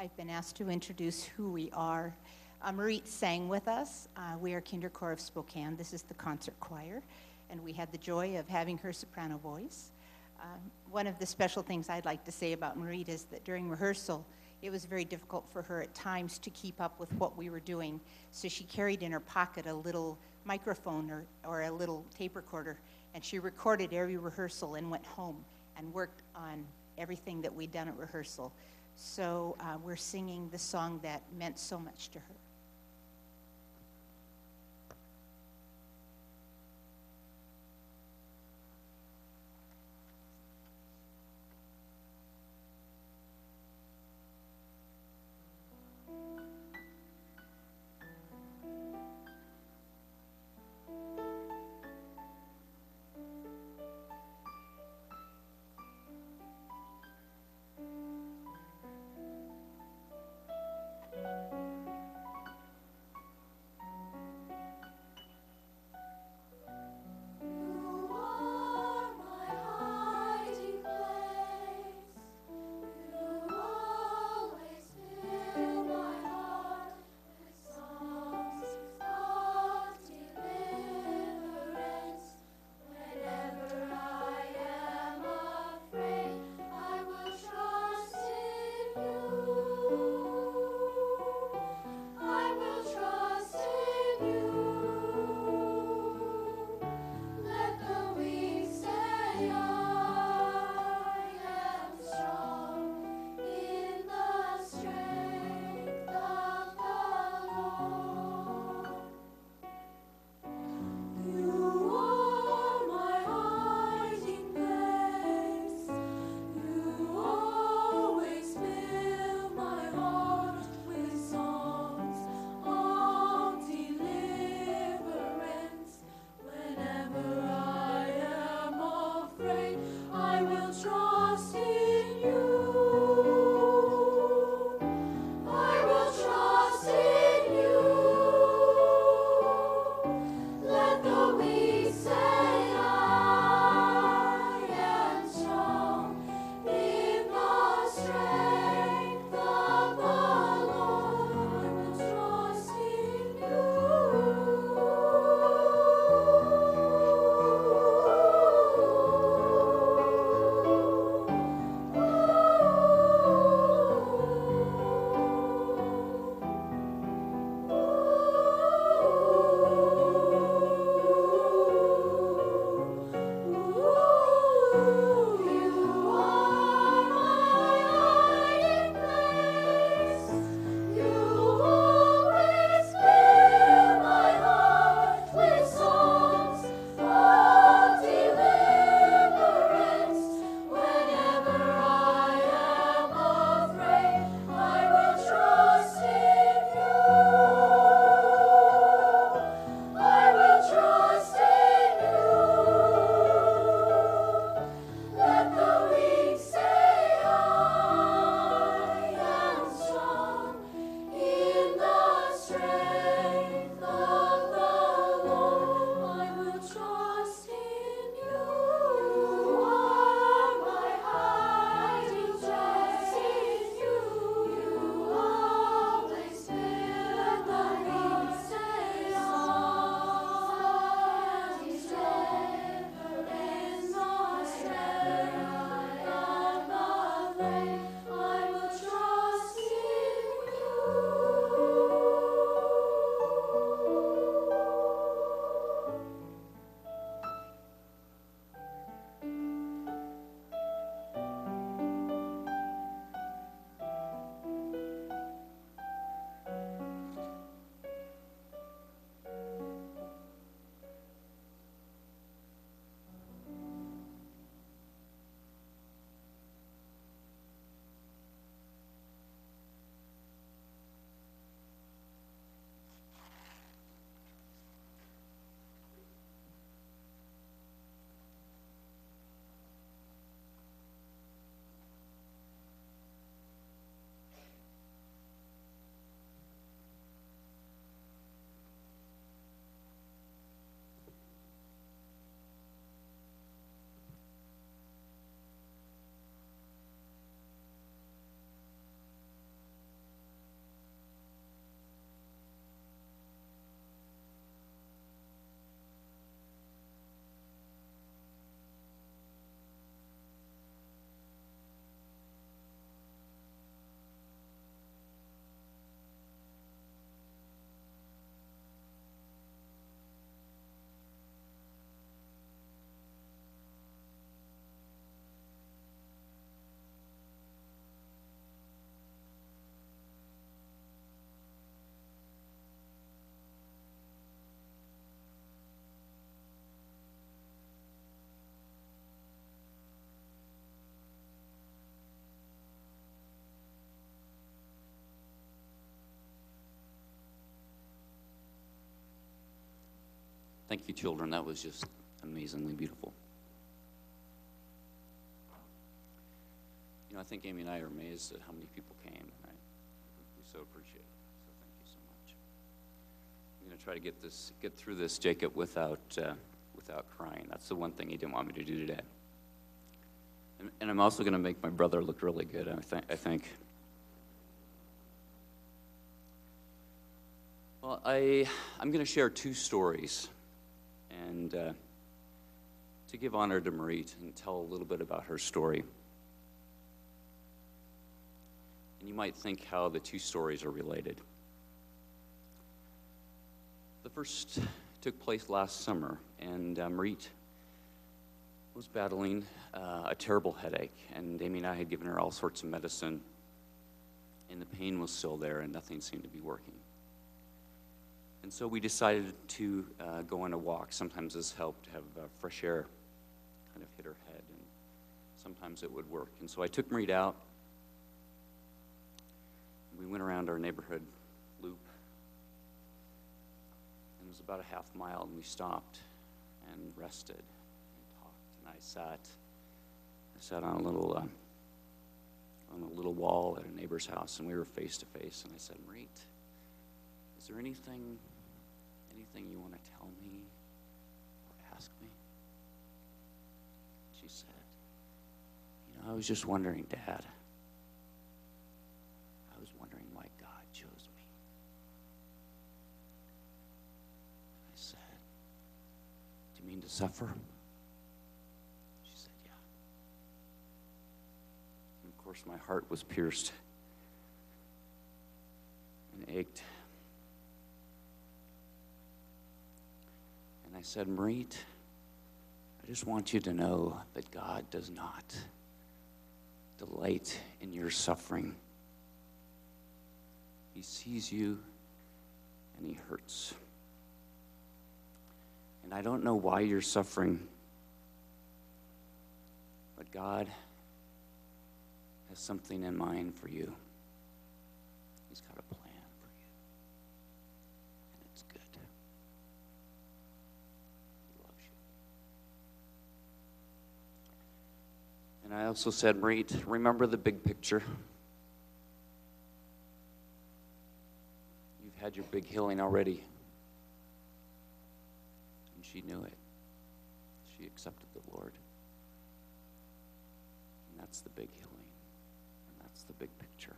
I've been asked to introduce who we are. Merete sang with us. We are Kinderchor of Spokane. This is the concert choir, and we had the joy of having her soprano voice. One of the special things I'd like to say about Merete is that during rehearsal, it was very difficult for her at times to keep up with what we were doing. So she carried in her pocket a little microphone or a little tape recorder, and she recorded every rehearsal and went home and worked on everything that we'd done at rehearsal. So we're singing the song that meant so much to her. Thank you, children. That was just amazingly beautiful. You know, I think Amy and I are amazed at how many people came, and we so appreciate it. So thank you so much. I'm going to try to get through this, Jacob, without crying. That's the one thing he didn't want me to do today. And I'm also going to make my brother look really good, I think. Well, I'm going to share two stories, and to give honor to Merete and tell a little bit about her story. And you might think how the two stories are related. The first took place last summer, and Merete was battling a terrible headache, and Amy and I had given her all sorts of medicine, and the pain was still there, and nothing seemed to be working. And so we decided to go on a walk. Sometimes this helped to have fresh air kind of hit her head, and sometimes it would work. And so I took Merete out. We went around our neighborhood loop, and it was about a half mile, and we stopped and rested and talked. And I sat on a little wall at a neighbor's house, and we were face to face. And I said, Merete, is there anything you want to tell me or ask me? She said, I was just wondering, Dad. I was wondering why God chose me. I said, do you mean to suffer? She said, yeah. And of course, my heart was pierced and ached. And I said, Merete, I just want you to know that God does not delight in your suffering. He sees you and he hurts. And I don't know why you're suffering, but God has something in mind for you. He's got a plan for you. And it's good. He loves you. And I also said, Merete, remember the big picture. You've had your big healing already. And she knew it. She accepted the Lord. And that's the big healing. And that's the big picture.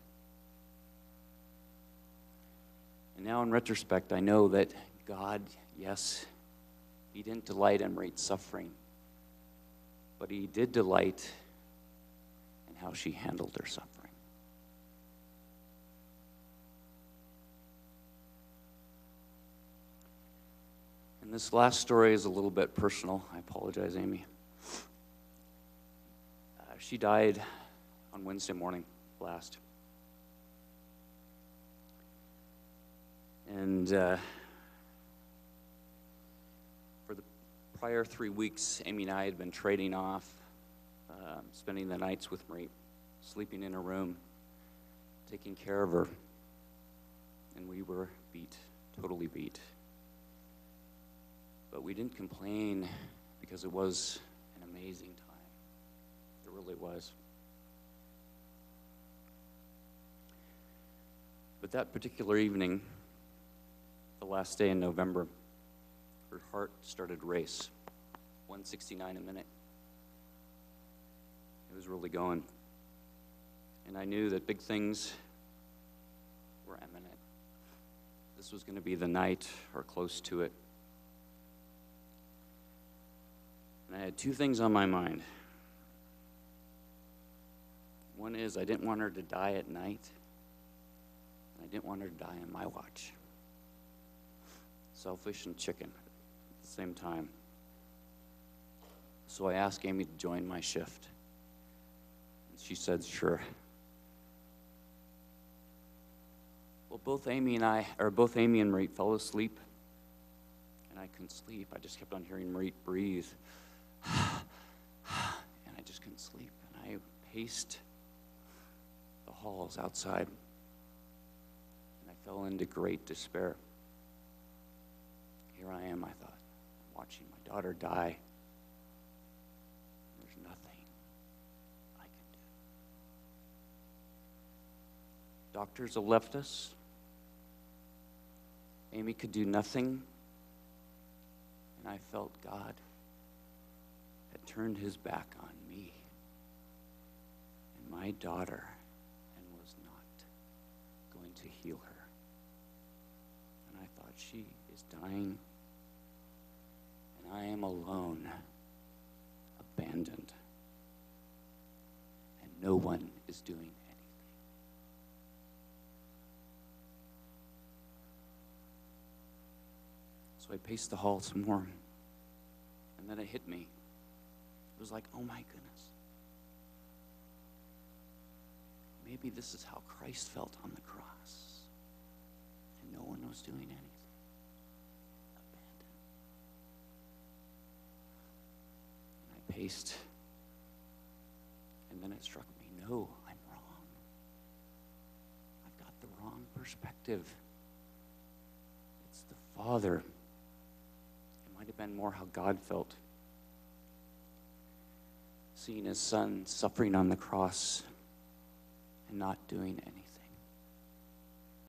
And now in retrospect, I know that God, yes, he didn't delight in Merete's suffering, but he did delight in how she handled her suffering. And this last story is a little bit personal. I apologize, Amy. She died on Wednesday morning last. And for the prior 3 weeks, Amy and I had been trading off, spending the nights with Merete, sleeping in her room, taking care of her. And we were beat, totally beat. But we didn't complain because it was an amazing time. It really was. But that particular evening, the last day in November, her heart started to race, 169 a minute. It was really going. And I knew that big things were imminent. This was going to be the night or close to it. And I had two things on my mind. One is I didn't want her to die at night, and I didn't want her to die on my watch. Selfish and chicken at the same time. So I asked Amy to join my shift. And she said, sure. Well, both Amy and Merete fell asleep, and I couldn't sleep. I just kept on hearing Merete breathe. And I just couldn't sleep. And I paced the halls outside. And I fell into great despair. Here I am, I thought, watching my daughter die. There's nothing I can do. Doctors have left us. Amy could do nothing. And I felt God had turned his back on me and my daughter and was not going to heal her. And I thought, she is dying, and I am alone, abandoned, and no one is doing anything. So I paced the hall some more, and then it hit me. It was like, oh my goodness. Maybe this is how Christ felt on the cross, and no one was doing anything. Abandoned. And I paced, and then it struck me, no, I'm wrong. I've got the wrong perspective. It's the Father. Might have been more how God felt, seeing his son suffering on the cross and not doing anything.